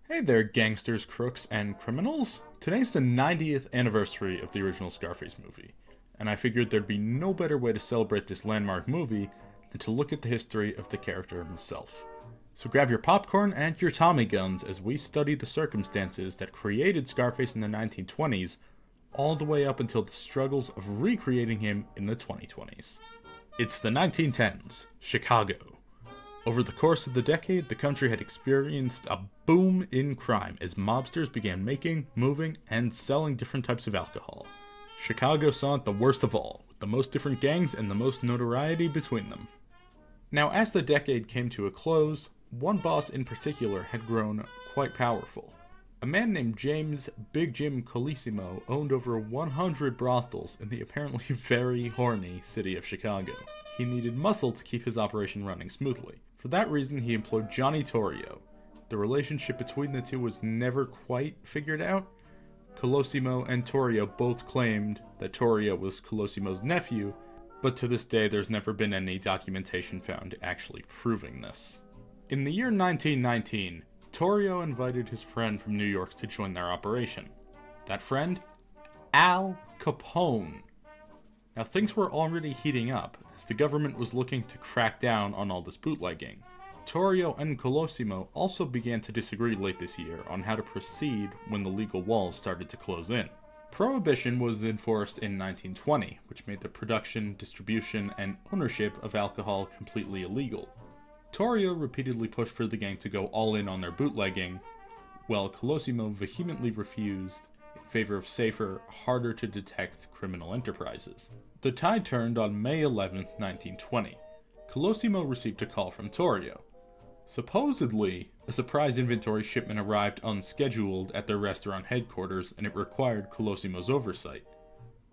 Hey there, gangsters, crooks, and criminals. Today's the 90th anniversary of the original Scarface movie, and I figured there'd be no better way to celebrate this landmark movie than to look at the history of the character himself. So grab your popcorn and your Tommy guns as we study the circumstances that created Scarface in the 1920s, all the way up until the struggles of recreating him in the 2020s. It's the 1910s, Chicago. Over the course of the decade, the country had experienced a boom in crime as mobsters began making, moving, and selling different types of alcohol. Chicago saw it the worst of all, with the most different gangs and the most notoriety between them. Now, as the decade came to a close, one boss in particular had grown quite powerful. A man named James Big Jim Colosimo owned over 100 brothels in the apparently very horny city of Chicago. He needed muscle to keep his operation running smoothly. For that reason, he employed Johnny Torrio. The relationship between the two was never quite figured out. Colosimo and Torrio both claimed that Torrio was Colosimo's nephew, but to this day there's never been any documentation found actually proving this. In the year 1919, Torrio invited his friend from New York to join their operation. That friend? Al Capone. Now, things were already heating up, as the government was looking to crack down on all this bootlegging. Torrio and Colosimo also began to disagree late this year on how to proceed when the legal walls started to close in. Prohibition was enforced in 1920, which made the production, distribution, and ownership of alcohol completely illegal. Torrio repeatedly pushed for the gang to go all in on their bootlegging, while Colosimo vehemently refused in favor of safer, harder to detect criminal enterprises. The tide turned on May 11, 1920. Colosimo received a call from Torrio. Supposedly, a surprise inventory shipment arrived unscheduled at their restaurant headquarters and it required Colosimo's oversight.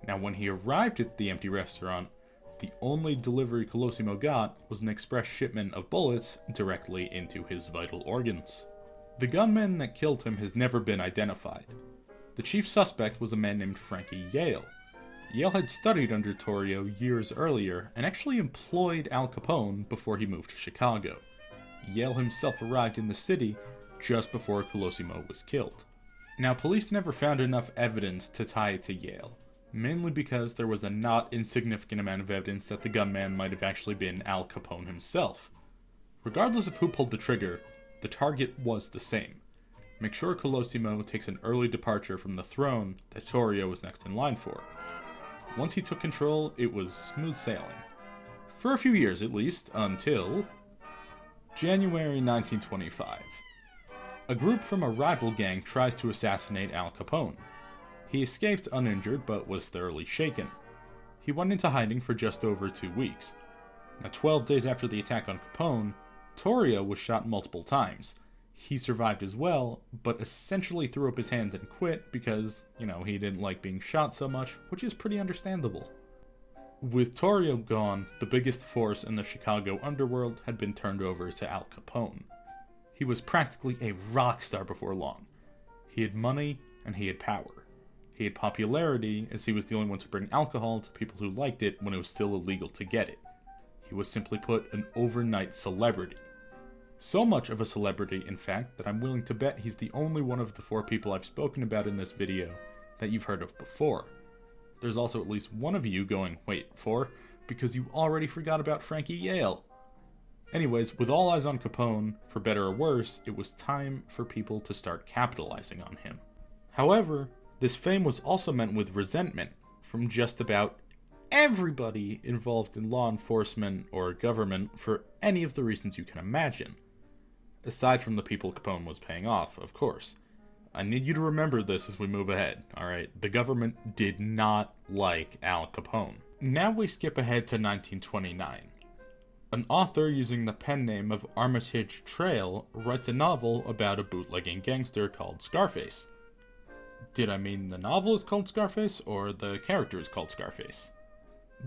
Now, when he arrived at the empty restaurant, the only delivery Colosimo got was an express shipment of bullets directly into his vital organs. The gunman that killed him has never been identified. The chief suspect was a man named Frankie Yale. Yale had studied under Torrio years earlier and actually employed Al Capone before he moved to Chicago. Yale himself arrived in the city just before Colosimo was killed. Now, police never found enough evidence to tie it to Yale, mainly because there was a not insignificant amount of evidence that the gunman might have actually been Al Capone himself. Regardless of who pulled the trigger, the target was the same. Make sure Colosimo takes an early departure from the throne that Torrio was next in line for. Once he took control, it was smooth sailing. For a few years at least, until January 1925. A group from a rival gang tries to assassinate Al Capone. He escaped uninjured but was thoroughly shaken. He went into hiding for just over 2 weeks. Now, 12 days after the attack on Capone, Torrio was shot multiple times. He survived as well, but essentially threw up his hands and quit because, he didn't like being shot so much, which is pretty understandable. With Torrio gone, the biggest force in the Chicago underworld had been turned over to Al Capone. He was practically a rock star before long. He had money and he had power. He had popularity as he was the only one to bring alcohol to people who liked it when it was still illegal to get it. He was simply put an overnight celebrity. So much of a celebrity, in fact, that I'm willing to bet he's the only one of the 4 people I've spoken about in this video that you've heard of before. There's also at least one of you going, wait, 4? Because you already forgot about Frankie Yale. Anyways, with all eyes on Capone, for better or worse, it was time for people to start capitalizing on him. However, this fame was also met with resentment from just about everybody involved in law enforcement or government for any of the reasons you can imagine. Aside from the people Capone was paying off, of course. I need you to remember this as we move ahead, alright? The government did not like Al Capone. Now we skip ahead to 1929. An author using the pen name of Armitage Trail writes a novel about a bootlegging gangster called Scarface. Did I mean the novel is called Scarface, or the character is called Scarface?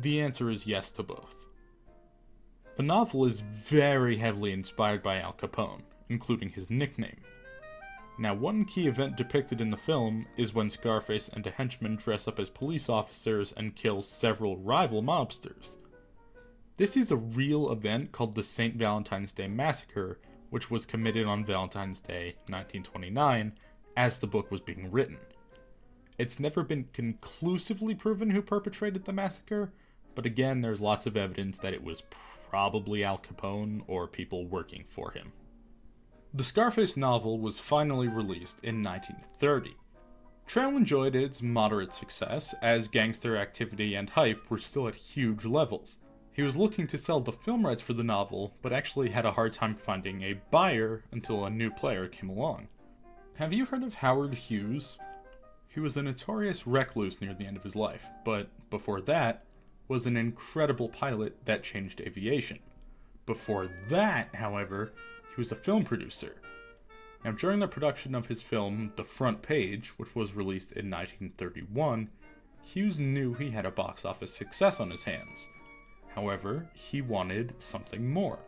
The answer is yes to both. The novel is very heavily inspired by Al Capone, including his nickname. Now, one key event depicted in the film is when Scarface and a henchman dress up as police officers and kill several rival mobsters. This is a real event called the St. Valentine's Day Massacre, which was committed on Valentine's Day 1929 as the book was being written. It's never been conclusively proven who perpetrated the massacre, but again, there's lots of evidence that it was probably Al Capone or people working for him. The Scarface novel was finally released in 1930. Trail enjoyed its moderate success, as gangster activity and hype were still at huge levels. He was looking to sell the film rights for the novel, but actually had a hard time finding a buyer until a new player came along. Have you heard of Howard Hughes? He was a notorious recluse near the end of his life, but before that, was an incredible pilot that changed aviation. Before that, however, he was a film producer. Now, during the production of his film, The Front Page, which was released in 1931, Hughes knew he had a box office success on his hands. However, he wanted something more.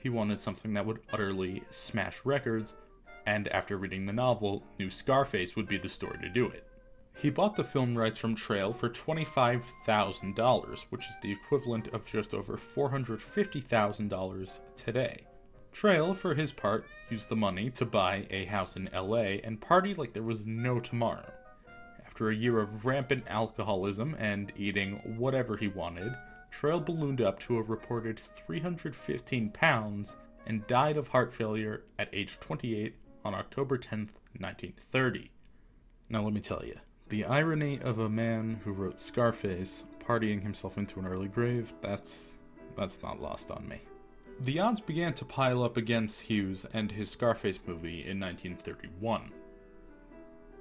He wanted something that would utterly smash records, and after reading the novel, knew Scarface would be the story to do it. He bought the film rights from Trail for $25,000, which is the equivalent of just over $450,000 today. Trail, for his part, used the money to buy a house in LA and party like there was no tomorrow. After a year of rampant alcoholism and eating whatever he wanted, Trail ballooned up to a reported 315 pounds and died of heart failure at age 28 on October 10th, 1930. Now let me tell you, the irony of a man who wrote Scarface partying himself into an early grave, that's not lost on me. The odds began to pile up against Hughes and his Scarface movie in 1931.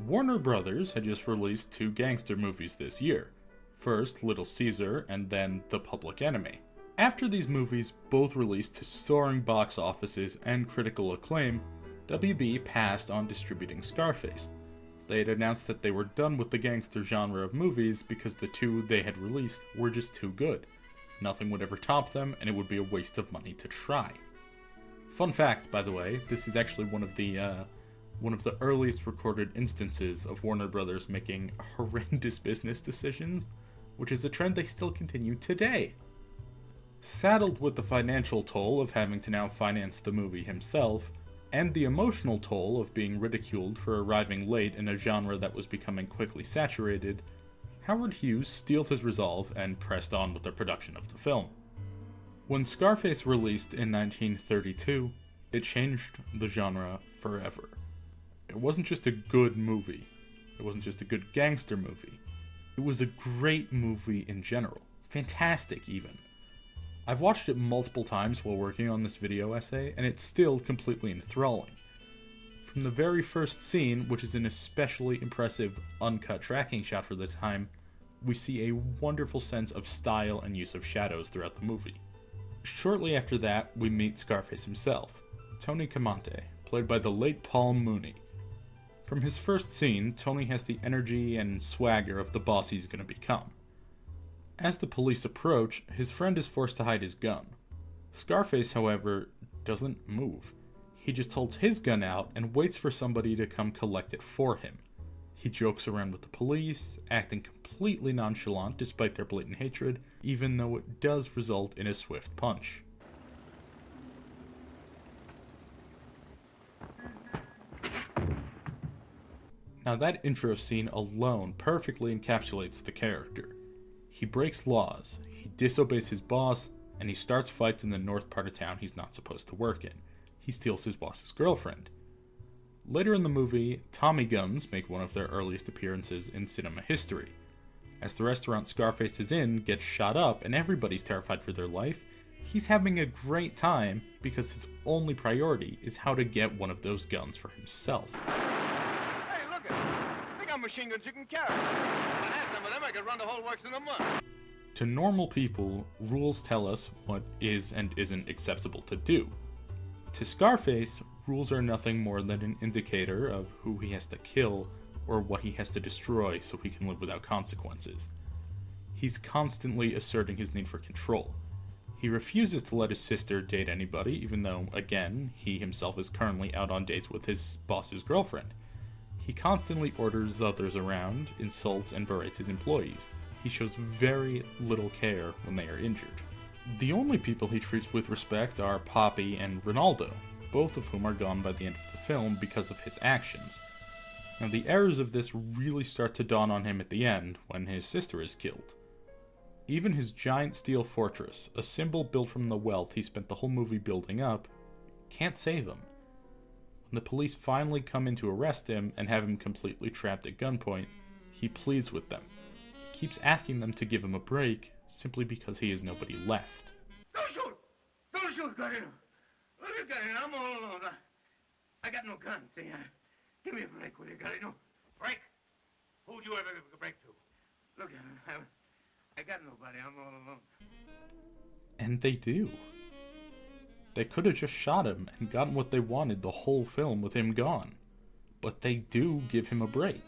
Warner Brothers had just released 2 gangster movies this year. First, Little Caesar, and then The Public Enemy. After these movies both released to soaring box offices and critical acclaim, WB passed on distributing Scarface. They had announced that they were done with the gangster genre of movies because the 2 they had released were just too good. Nothing would ever top them, and it would be a waste of money to try. Fun fact, by the way, this is actually one of the earliest recorded instances of Warner Brothers making horrendous business decisions, which is a trend they still continue today. Saddled with the financial toll of having to now finance the movie himself, and the emotional toll of being ridiculed for arriving late in a genre that was becoming quickly saturated, Howard Hughes steeled his resolve and pressed on with the production of the film. When Scarface released in 1932, it changed the genre forever. It wasn't just a good movie. It wasn't just a good gangster movie. It was a great movie in general. Fantastic, even. I've watched it multiple times while working on this video essay, and it's still completely enthralling. From the very first scene, which is an especially impressive uncut tracking shot for the time, we see a wonderful sense of style and use of shadows throughout the movie. Shortly after that, we meet Scarface himself, Tony Camonte, played by the late Paul Mooney. From his first scene, Tony has the energy and swagger of the boss he's going to become. As the police approach, his friend is forced to hide his gun. Scarface, however, doesn't move. He just holds his gun out and waits for somebody to come collect it for him. He jokes around with the police, acting completely nonchalant despite their blatant hatred, even though it does result in a swift punch. Now that intro scene alone perfectly encapsulates the character. He breaks laws, he disobeys his boss, and he starts fights in the north part of town he's not supposed to work in. He steals his boss's girlfriend. Later in the movie, Tommy guns make one of their earliest appearances in cinema history. As the restaurant Scarface is in gets shot up and everybody's terrified for their life, he's having a great time because his only priority is how to get one of those guns for himself. Hey, look it! They got machine guns you can carry. If I had some of them, I could run the whole works in a month. To normal people, rules tell us what is and isn't acceptable to do. To Scarface, rules are nothing more than an indicator of who he has to kill or what he has to destroy so he can live without consequences. He's constantly asserting his need for control. He refuses to let his sister date anybody, even though, again, he himself is currently out on dates with his boss's girlfriend. He constantly orders others around, insults and berates his employees. He shows very little care when they are injured. The only people he treats with respect are Poppy and Ronaldo. both of whom are gone by the end of the film because of his actions. Now, the errors of this really start to dawn on him at the end, when his sister is killed. Even his giant steel fortress, a symbol built from the wealth he spent the whole movie building up, can't save him. When the police finally come in to arrest him and have him completely trapped at gunpoint, he pleads with them. He keeps asking them to give him a break, simply because he has nobody left. Don't shoot! Don't shoot, Garino! Look at Garino, I'm all alone. I got no gun, see? Give me a break, will you, Garino? Break? Who'd you ever give a break to? Look, I got nobody, I'm all alone. And they do. They could have just shot him and gotten what they wanted the whole film with him gone. But they do give him a break.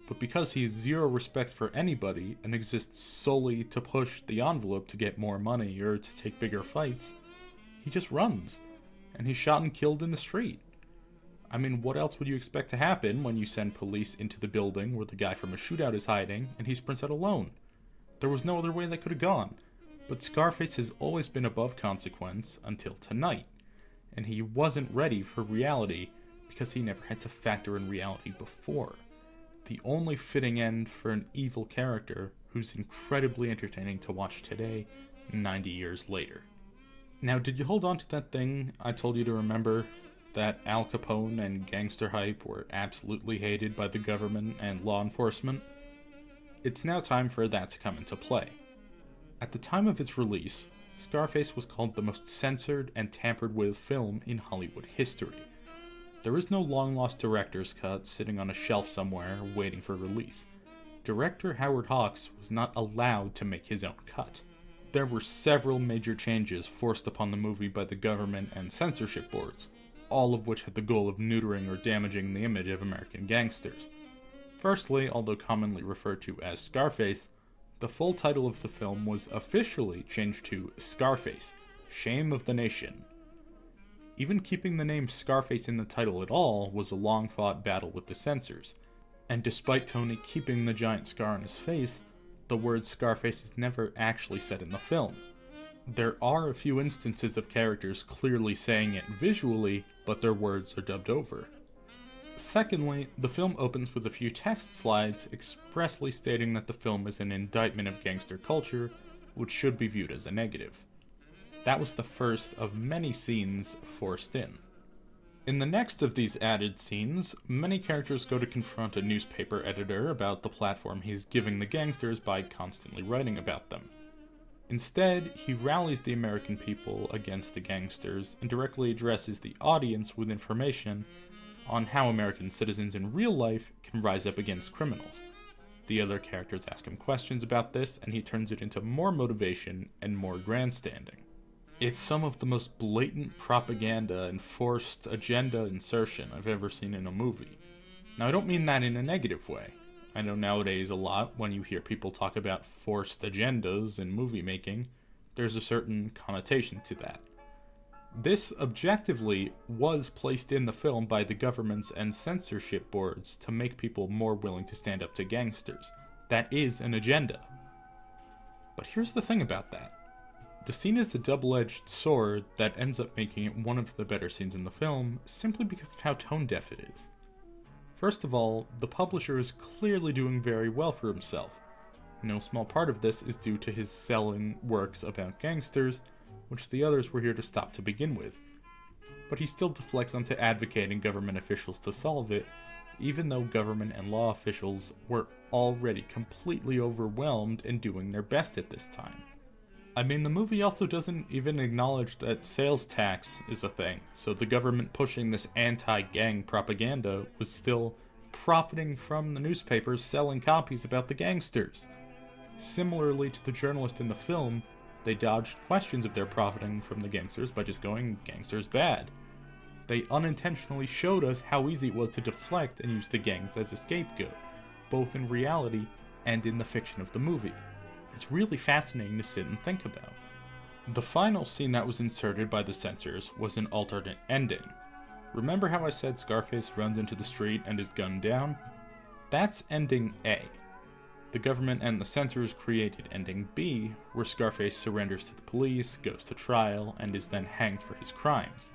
But because he has zero respect for anybody and exists solely to push the envelope to get more money or to take bigger fights, he just runs. And he's shot and killed in the street. I mean, what else would you expect to happen when you send police into the building where the guy from a shootout is hiding and he sprints out alone? There was no other way that could have gone. But Scarface has always been above consequence until tonight, and he wasn't ready for reality because he never had to factor in reality before. The only fitting end for an evil character who's incredibly entertaining to watch today, 90 years later. Now, did you hold on to that thing I told you to remember? That Al Capone and gangster hype were absolutely hated by the government and law enforcement? It's now time for that to come into play. At the time of its release, Scarface was called the most censored and tampered with film in Hollywood history. There is no long-lost director's cut sitting on a shelf somewhere waiting for release. Director Howard Hawks was not allowed to make his own cut. There were several major changes forced upon the movie by the government and censorship boards, all of which had the goal of neutering or damaging the image of American gangsters. Firstly, although commonly referred to as Scarface, the full title of the film was officially changed to Scarface, Shame of the Nation. Even keeping the name Scarface in the title at all was a long-fought battle with the censors, and despite Tony keeping the giant scar on his face, the word Scarface is never actually said in the film. There are a few instances of characters clearly saying it visually, but their words are dubbed over. Secondly, the film opens with a few text slides expressly stating that the film is an indictment of gangster culture, which should be viewed as a negative. That was the first of many scenes forced in. In the next of these added scenes, many characters go to confront a newspaper editor about the platform he's giving the gangsters by constantly writing about them. Instead, he rallies the American people against the gangsters and directly addresses the audience with information on how American citizens in real life can rise up against criminals. The other characters ask him questions about this, and he turns it into more motivation and more grandstanding. It's some of the most blatant propaganda and forced agenda insertion I've ever seen in a movie. Now, I don't mean that in a negative way. I know nowadays a lot, when you hear people talk about forced agendas in movie making, there's a certain connotation to that. This, objectively, was placed in the film by the governments and censorship boards to make people more willing to stand up to gangsters. That is an agenda. But here's the thing about that. The scene is a double-edged sword that ends up making it one of the better scenes in the film, simply because of how tone-deaf it is. First of all, the publisher is clearly doing very well for himself. No small part of this is due to his selling works about gangsters, which the others were here to stop to begin with. But he still deflects onto advocating government officials to solve it, even though government and law officials were already completely overwhelmed and doing their best at this time. I mean, the movie also doesn't even acknowledge that sales tax is a thing, so the government pushing this anti-gang propaganda was still profiting from the newspapers selling copies about the gangsters. Similarly to the journalist in the film, they dodged questions of their profiting from the gangsters by just going, gangsters bad. They unintentionally showed us how easy it was to deflect and use the gangs as a scapegoat, both in reality and in the fiction of the movie. It's really fascinating to sit and think about. The final scene that was inserted by the censors was an alternate ending. Remember how I said Scarface runs into the street and is gunned down? That's ending A. The government and the censors created ending B, where Scarface surrenders to the police, goes to trial, and is then hanged for his crimes.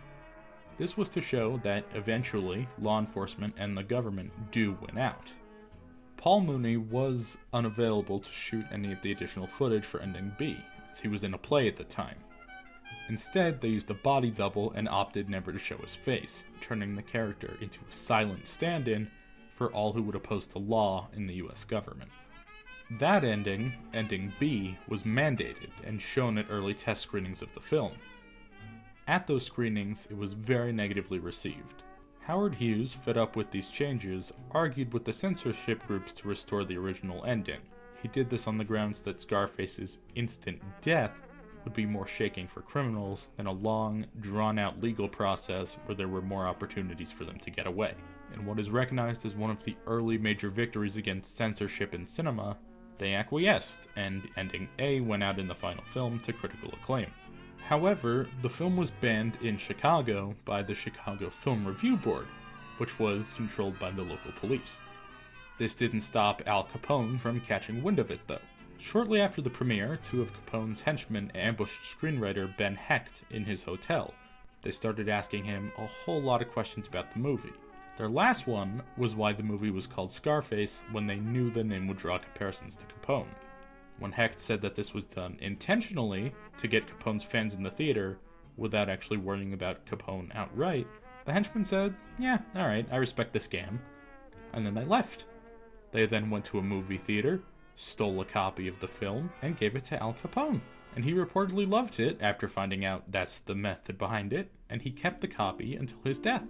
This was to show that eventually law enforcement and the government do win out. Paul Mooney was unavailable to shoot any of the additional footage for Ending B, as he was in a play at the time. Instead, they used a body double and opted never to show his face, turning the character into a silent stand-in for all who would oppose the law in the US government. That ending, Ending B, was mandated and shown at early test screenings of the film. At those screenings, it was very negatively received. Howard Hughes, fed up with these changes, argued with the censorship groups to restore the original ending. He did this on the grounds that Scarface's instant death would be more shaking for criminals than a long, drawn-out legal process where there were more opportunities for them to get away. In what is recognized as one of the early major victories against censorship in cinema, they acquiesced, and Ending A went out in the final film to critical acclaim. However, the film was banned in Chicago by the Chicago Film Review Board, which was controlled by the local police. This didn't stop Al Capone from catching wind of it, though. Shortly after the premiere, two of Capone's henchmen ambushed screenwriter Ben Hecht in his hotel. They started asking him a whole lot of questions about the movie. Their last one was why the movie was called Scarface when they knew the name would draw comparisons to Capone. When Hecht said that this was done intentionally to get Capone's fans in the theater without actually worrying about Capone outright, the henchmen said, "Yeah, alright, I respect the scam." And then they left. They then went to a movie theater, stole a copy of the film, and gave it to Al Capone. And he reportedly loved it after finding out that's the method behind it, and he kept the copy until his death.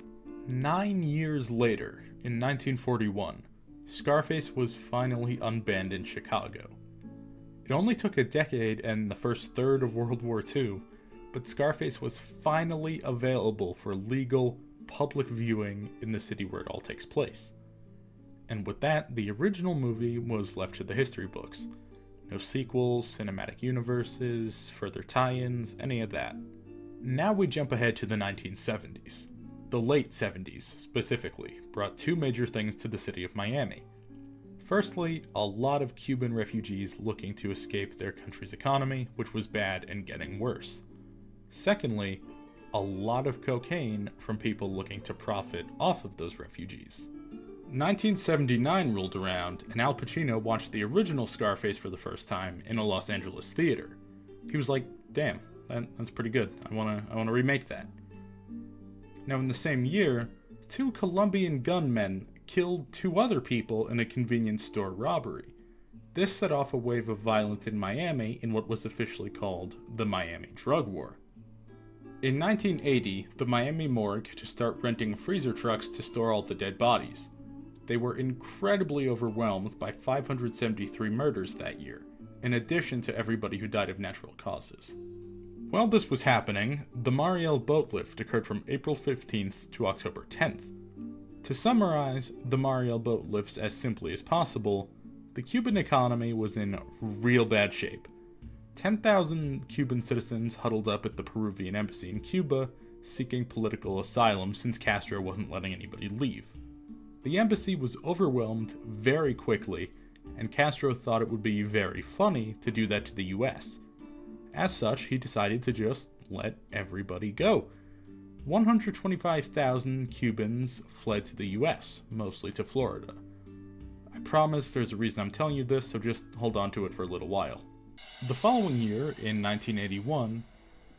9 years later, in 1941, Scarface was finally unbanned in Chicago. It only took a decade and the first third of World War II, but Scarface was finally available for legal, public viewing in the city where it all takes place. And with that, the original movie was left to the history books. No sequels, cinematic universes, further tie-ins, any of that. Now we jump ahead to the 1970s. The late 70s, specifically, brought two major things to the city of Miami. Firstly, a lot of Cuban refugees looking to escape their country's economy, which was bad and getting worse. Secondly, a lot of cocaine from people looking to profit off of those refugees. 1979 rolled around, and Al Pacino watched the original Scarface for the first time in a Los Angeles theater. He was like, "Damn, that's pretty good. I wanna remake that." Now, in the same year, two Colombian gunmen killed two other people in a convenience store robbery. This set off a wave of violence in Miami in what was officially called the Miami Drug War. In 1980, the Miami morgue had to start renting freezer trucks to store all the dead bodies. They were incredibly overwhelmed by 573 murders that year, in addition to everybody who died of natural causes. While this was happening, the Mariel boat lift occurred from April 15th to October 10th. To summarize the Mariel boat lifts as simply as possible, the Cuban economy was in real bad shape. 10,000 Cuban citizens huddled up at the Peruvian embassy in Cuba, seeking political asylum since Castro wasn't letting anybody leave. The embassy was overwhelmed very quickly, and Castro thought it would be very funny to do that to the US. As such, he decided to just let everybody go. 125,000 Cubans fled to the US, mostly to Florida. I promise there's a reason I'm telling you this, so just hold on to it for a little while. The following year, in 1981,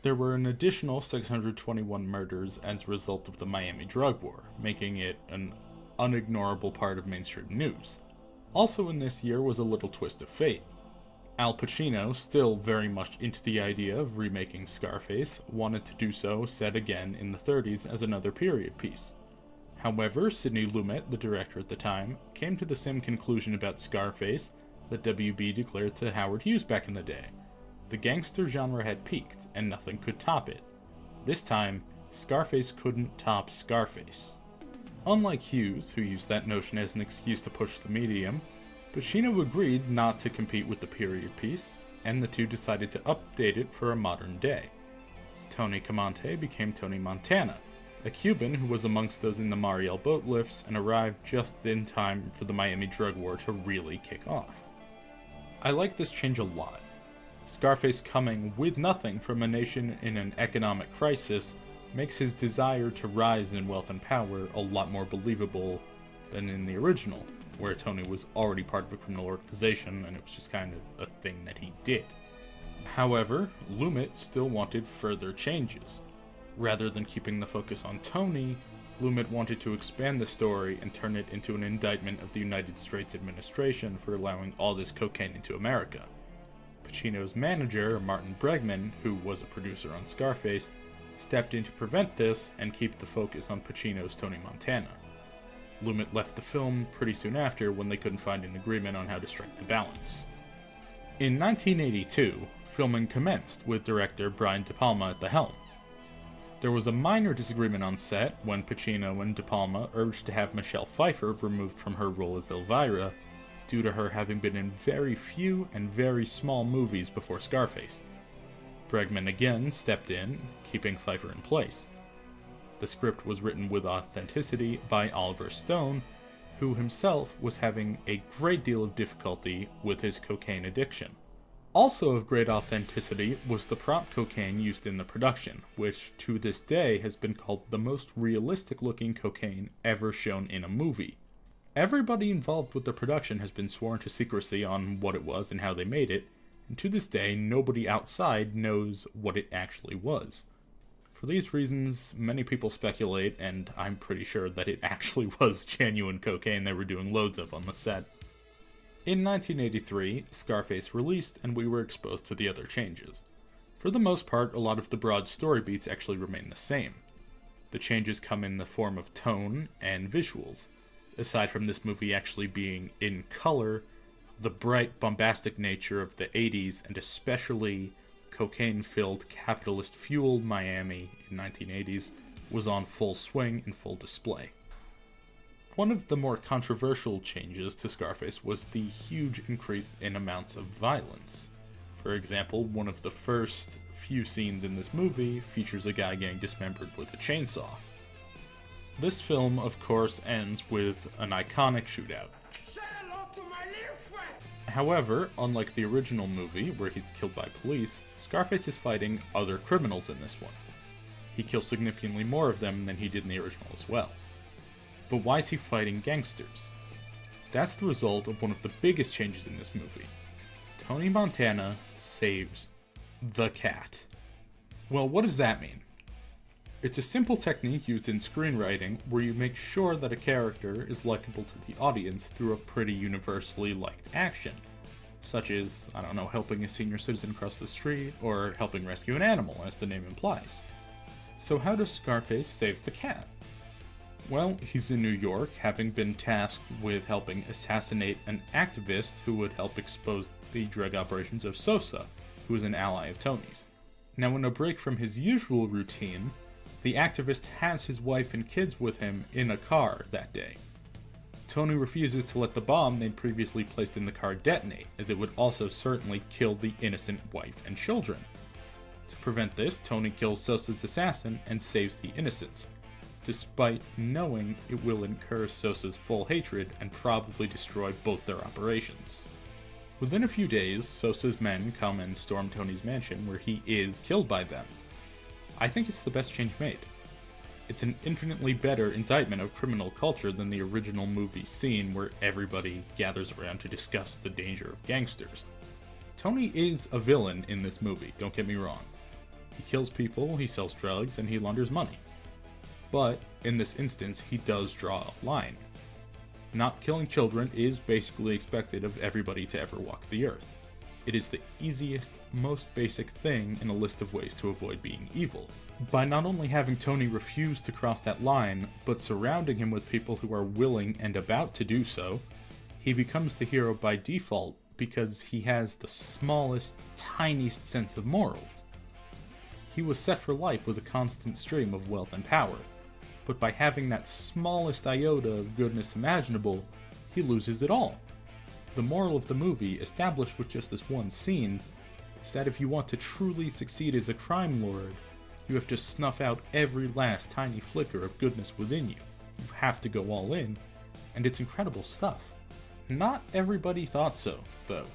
there were an additional 621 murders as a result of the Miami drug war, making it an unignorable part of mainstream news. Also in this year was a little twist of fate. Al Pacino, still very much into the idea of remaking Scarface, wanted to do so set again in the 30s as another period piece. However, Sidney Lumet, the director at the time, came to the same conclusion about Scarface that WB declared to Howard Hughes back in the day. The gangster genre had peaked, and nothing could top it. This time, Scarface couldn't top Scarface. Unlike Hughes, who used that notion as an excuse to push the medium, Pacino agreed not to compete with the period piece, and the two decided to update it for a modern day. Tony Camonte became Tony Montana, a Cuban who was amongst those in the Mariel boat lifts and arrived just in time for the Miami drug war to really kick off. I like this change a lot. Scarface coming with nothing from a nation in an economic crisis makes his desire to rise in wealth and power a lot more believable than in the original, where Tony was already part of a criminal organization and it was just kind of a thing that he did. However, Lumet still wanted further changes. Rather than keeping the focus on Tony, Lumet wanted to expand the story and turn it into an indictment of the United States administration for allowing all this cocaine into America. Pacino's manager, Martin Bregman, who was a producer on Scarface, stepped in to prevent this and keep the focus on Pacino's Tony Montana. Lumet left the film pretty soon after when they couldn't find an agreement on how to strike the balance. In 1982, filming commenced with director Brian De Palma at the helm. There was a minor disagreement on set when Pacino and De Palma urged to have Michelle Pfeiffer removed from her role as Elvira, due to her having been in very few and very small movies before Scarface. Bregman again stepped in, keeping Pfeiffer in place. The script was written with authenticity by Oliver Stone, who himself was having a great deal of difficulty with his cocaine addiction. Also of great authenticity was the prop cocaine used in the production, which to this day has been called the most realistic looking cocaine ever shown in a movie. Everybody involved with the production has been sworn to secrecy on what it was and how they made it, and to this day nobody outside knows what it actually was. For these reasons, many people speculate, and I'm pretty sure that it actually was genuine cocaine they were doing loads of on the set. In 1983, Scarface released, and we were exposed to the other changes. For the most part, a lot of the broad story beats actually remain the same. The changes come in the form of tone and visuals. Aside from this movie actually being in color, the bright, bombastic nature of the 80s, and especially cocaine-filled, capitalist-fueled Miami in 1980s, was on full swing and full display. One of the more controversial changes to Scarface was the huge increase in amounts of violence. For example, one of the first few scenes in this movie features a guy getting dismembered with a chainsaw. This film, of course, ends with an iconic shootout. However, unlike the original movie, where he's killed by police, Scarface is fighting other criminals in this one. He kills significantly more of them than he did in the original as well. But why is he fighting gangsters? That's the result of one of the biggest changes in this movie. Tony Montana saves the cat. Well, what does that mean? It's a simple technique used in screenwriting where you make sure that a character is likable to the audience through a pretty universally liked action, such as, helping a senior citizen cross the street, or helping rescue an animal, as the name implies. So how does Scarface save the cat? Well, he's in New York, having been tasked with helping assassinate an activist who would help expose the drug operations of Sosa, who is an ally of Tony's. Now, in a break from his usual routine, the activist has his wife and kids with him in a car that day. Tony refuses to let the bomb they'd previously placed in the car detonate, as it would also certainly kill the innocent wife and children. To prevent this, Tony kills Sosa's assassin and saves the innocents, despite knowing it will incur Sosa's full hatred and probably destroy both their operations. Within a few days, Sosa's men come and storm Tony's mansion, where he is killed by them. I think it's the best change made. It's an infinitely better indictment of criminal culture than the original movie scene where everybody gathers around to discuss the danger of gangsters. Tony is a villain in this movie, don't get me wrong. He kills people, he sells drugs, and he launders money. But, in this instance, he does draw a line. Not killing children is basically expected of everybody to ever walk the earth. It is the easiest, most basic thing in a list of ways to avoid being evil. By not only having Tony refuse to cross that line, but surrounding him with people who are willing and about to do so, he becomes the hero by default because he has the smallest, tiniest sense of morals. He was set for life with a constant stream of wealth and power, but by having that smallest iota of goodness imaginable, he loses it all. The moral of the movie, established with just this one scene, is that if you want to truly succeed as a crime lord, you have to snuff out every last tiny flicker of goodness within you. You have to go all in, and it's incredible stuff. Not everybody thought so, though.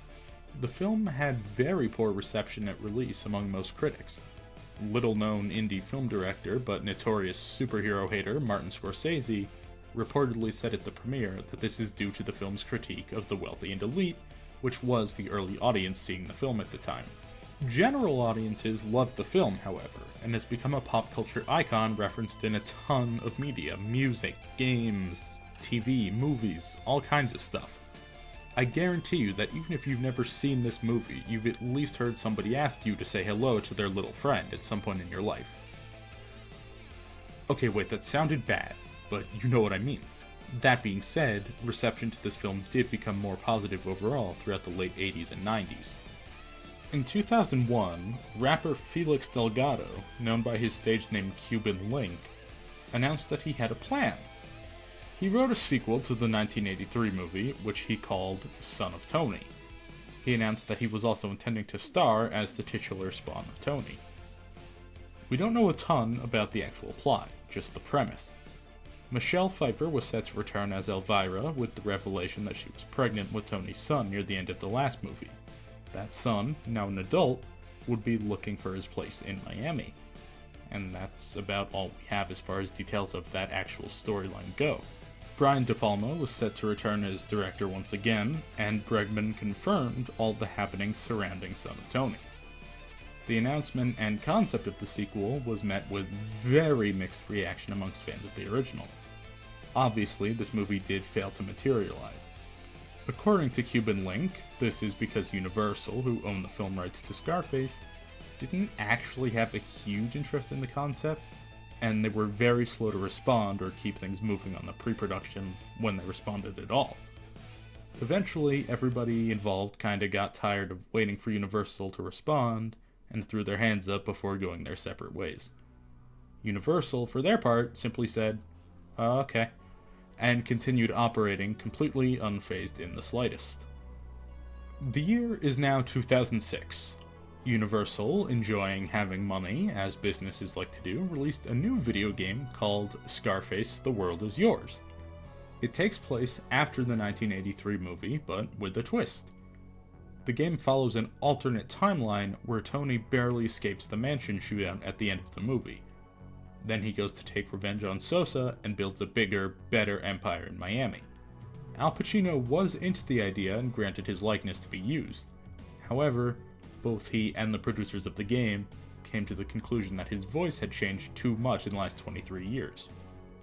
The film had very poor reception at release among most critics. little-known indie film director but notorious superhero hater Martin Scorsese reportedly said at the premiere that this is due to the film's critique of the wealthy and elite, which was the early audience seeing the film at the time. General audiences loved the film, however, and has become a pop culture icon referenced in a ton of media, music, games, TV, movies, all kinds of stuff. I guarantee you that even if you've never seen this movie, you've at least heard somebody ask you to say hello to their little friend at some point in your life. Okay, wait, that sounded bad, but you know what I mean. That being said, reception to this film did become more positive overall throughout the late 80s and 90s. In 2001, rapper Felix Delgado, known by his stage name Cuban Link, announced that he had a plan. He wrote a sequel to the 1983 movie, which he called Son of Tony. He announced that he was also intending to star as the titular spawn of Tony. We don't know a ton about the actual plot, just the premise. Michelle Pfeiffer was set to return as Elvira with the revelation that she was pregnant with Tony's son near the end of the last movie. That son, now an adult, would be looking for his place in Miami. And that's about all we have as far as details of that actual storyline go. Brian De Palma was set to return as director once again, and Bregman confirmed all the happenings surrounding Son of Tony. The announcement and concept of the sequel was met with very mixed reaction amongst fans of the original. Obviously, this movie did fail to materialize. According to Cuban Link, this is because Universal, who owned the film rights to Scarface, didn't actually have a huge interest in the concept, and they were very slow to respond or keep things moving on the pre-production when they responded at all. Eventually, everybody involved kinda got tired of waiting for Universal to respond, and threw their hands up before going their separate ways. Universal, for their part, simply said, okay, and continued operating completely unfazed in the slightest. The year is now 2006. Universal, enjoying having money, as businesses like to do, released a new video game called Scarface: The World Is Yours. It takes place after the 1983 movie, but with a twist. The game follows an alternate timeline where Tony barely escapes the mansion shootout at the end of the movie. Then he goes to take revenge on Sosa and builds a bigger, better empire in Miami. Al Pacino was into the idea and granted his likeness to be used. However, both he and the producers of the game came to the conclusion that his voice had changed too much in the last 23 years.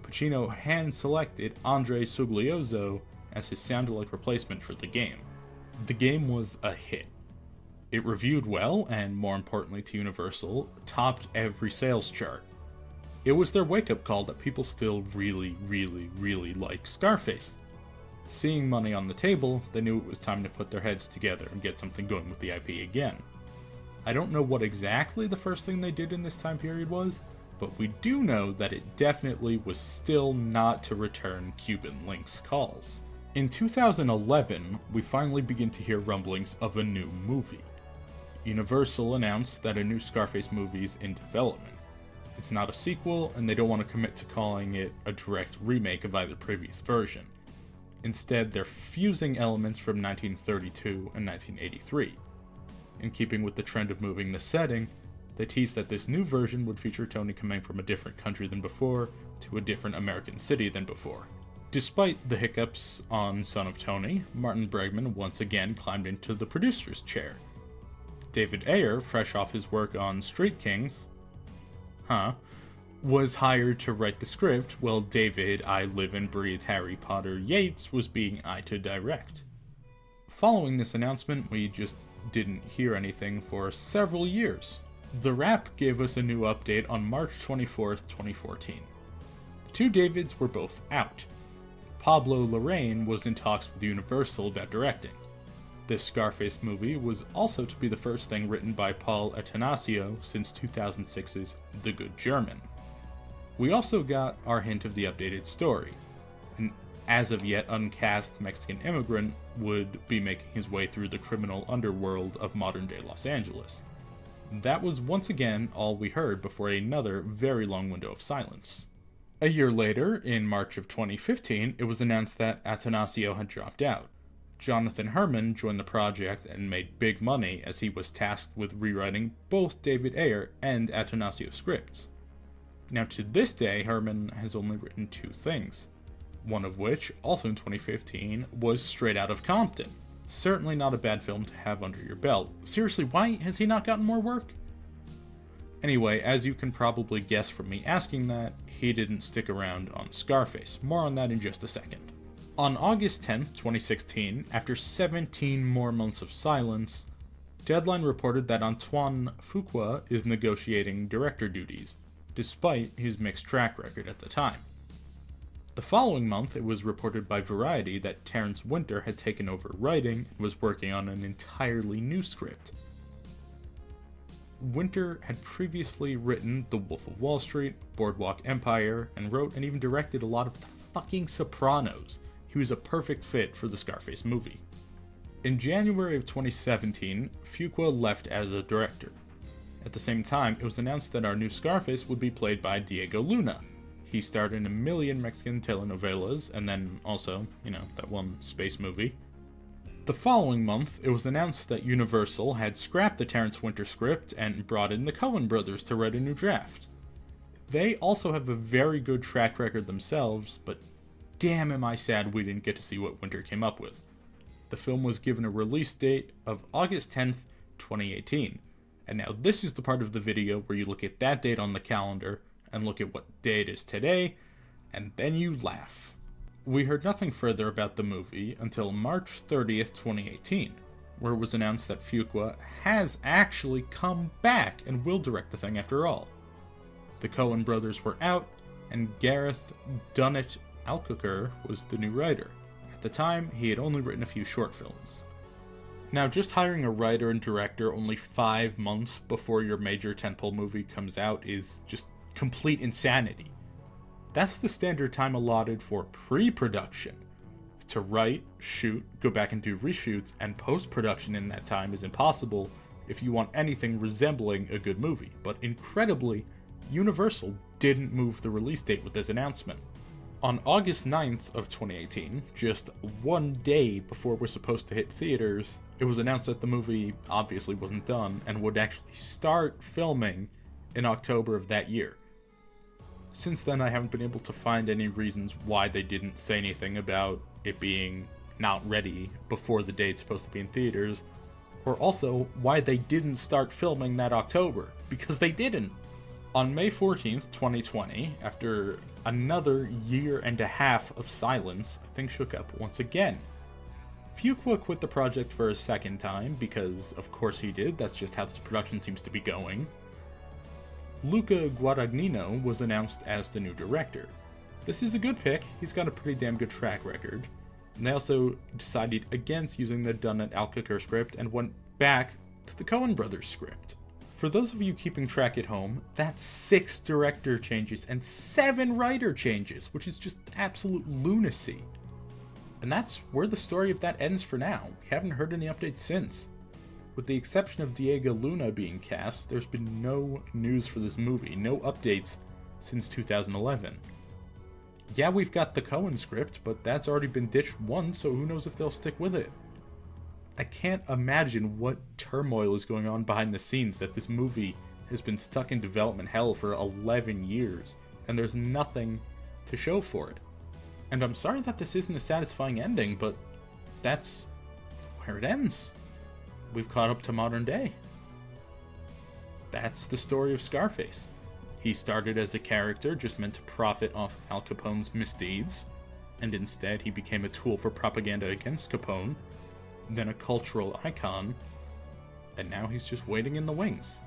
Pacino hand-selected Andre Suglioso as his sound-alike replacement for the game. The game was a hit. It reviewed well, and more importantly to Universal, topped every sales chart. It was their wake-up call that people still really like Scarface. Seeing money on the table, they knew it was time to put their heads together and get something going with the IP again. I don't know what exactly the first thing they did in this time period was, but we do know that it definitely was still not to return Cuban Link's calls. In 2011, we finally begin to hear rumblings of a new movie. Universal announced that a new Scarface movie is in development. It's not a sequel, and they don't want to commit to calling it a direct remake of either previous version. Instead, they're fusing elements from 1932 and 1983. In keeping with the trend of moving the setting, they teased that this new version would feature Tony coming from a different country than before to a different American city than before. Despite the hiccups on Son of Tony, Martin Bregman once again climbed into the producer's chair. David Ayer, fresh off his work on Street Kings, was hired to write the script, while David I Live and Breathe Harry Potter Yates was being eyed to direct. Following this announcement, we just didn't hear anything for several years. The Wrap gave us a new update on March 24th, 2014. The two Davids were both out. Pablo Larraín was in talks with Universal about directing. This Scarface movie was also to be the first thing written by Paul Atanasio since 2006's The Good German. We also got our hint of the updated story. An as of yet uncast Mexican immigrant would be making his way through the criminal underworld of modern-day Los Angeles. That was once again all we heard before another very long window of silence. A year later, in March of 2015, it was announced that Atanasio had dropped out. Jonathan Herman joined the project and made big money as he was tasked with rewriting both David Ayer and Atanasio scripts. Now to this day, Herman has only written 2 things, one of which, also in 2015, was Straight Outta Compton. Certainly not a bad film to have under your belt. Seriously, why has he not gotten more work? Anyway, as you can probably guess from me asking that, he didn't stick around on Scarface. More on that in just a second. On August 10th, 2016, after 17 more months of silence, Deadline reported that Antoine Fuqua is negotiating director duties, despite his mixed track record at the time. The following month, it was reported by Variety that Terrence Winter had taken over writing and was working on an entirely new script. Winter had previously written The Wolf of Wall Street, Boardwalk Empire, and wrote and even directed a lot of the fucking Sopranos. He was a perfect fit for the Scarface movie. In January of 2017, Fuqua left as a director. At the same time, it was announced that our new Scarface would be played by Diego Luna. He starred in a million Mexican telenovelas, and then also, that one space movie. The following month, it was announced that Universal had scrapped the Terrence Winter script and brought in the Coen brothers to write a new draft. They also have a very good track record themselves, but damn am I sad we didn't get to see what Winter came up with. The film was given a release date of August 10th, 2018. And now this is the part of the video where you look at that date on the calendar and look at what day it is today, and then you laugh. We heard nothing further about the movie until March 30th, 2018, where it was announced that Fuqua has actually come back and will direct the thing after all. The Coen brothers were out, and Gareth Dunnett Alcocker was the new writer. At the time, he had only written a few short films. Now, just hiring a writer and director only 5 months before your major tentpole movie comes out is just complete insanity. That's the standard time allotted for pre-production. To write, shoot, go back and do reshoots, and post-production in that time is impossible if you want anything resembling a good movie. But incredibly, Universal didn't move the release date with this announcement. On August 9th of 2018, just 1 day before we're supposed to hit theaters, it was announced that the movie obviously wasn't done and would actually start filming in October of that year. Since then, I haven't been able to find any reasons why they didn't say anything about it being not ready before the date's supposed to be in theaters, or also why they didn't start filming that October, because they didn't. On May 14th, 2020, after another year and a half of silence, things shook up once again. Fuqua quit the project for a second time, because of course he did, that's just how this production seems to be going. Luca Guadagnino was announced as the new director. This is a good pick, he's got a pretty damn good track record. And they also decided against using the Dunnett Alcocker script and went back to the Coen brothers script. For those of you keeping track at home, that's 6 director changes and 7 writer changes, which is just absolute lunacy. And that's where the story of that ends for now. We haven't heard any updates since. With the exception of Diego Luna being cast, there's been no news for this movie, no updates since 2011. Yeah, we've got the Coen script, but that's already been ditched once, so who knows if they'll stick with it. I can't imagine what turmoil is going on behind the scenes that this movie has been stuck in development hell for 11 years, and there's nothing to show for it. And I'm sorry that this isn't a satisfying ending, but that's where it ends. We've caught up to modern day. That's the story of Scarface. He started as a character just meant to profit off of Al Capone's misdeeds, and instead he became a tool for propaganda against Capone, then a cultural icon, and now he's just waiting in the wings.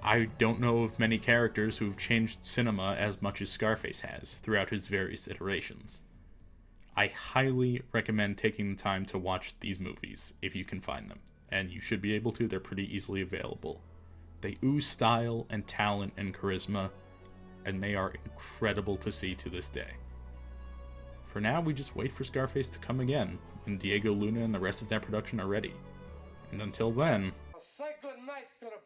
I don't know of many characters who've changed cinema as much as Scarface has throughout his various iterations. I highly recommend taking the time to watch these movies if you can find them, and you should be able to, they're pretty easily available. They ooze style and talent and charisma, and they are incredible to see to this day. For now, we just wait for Scarface to come again, when Diego Luna and the rest of that production are ready. And until then... Say good night to the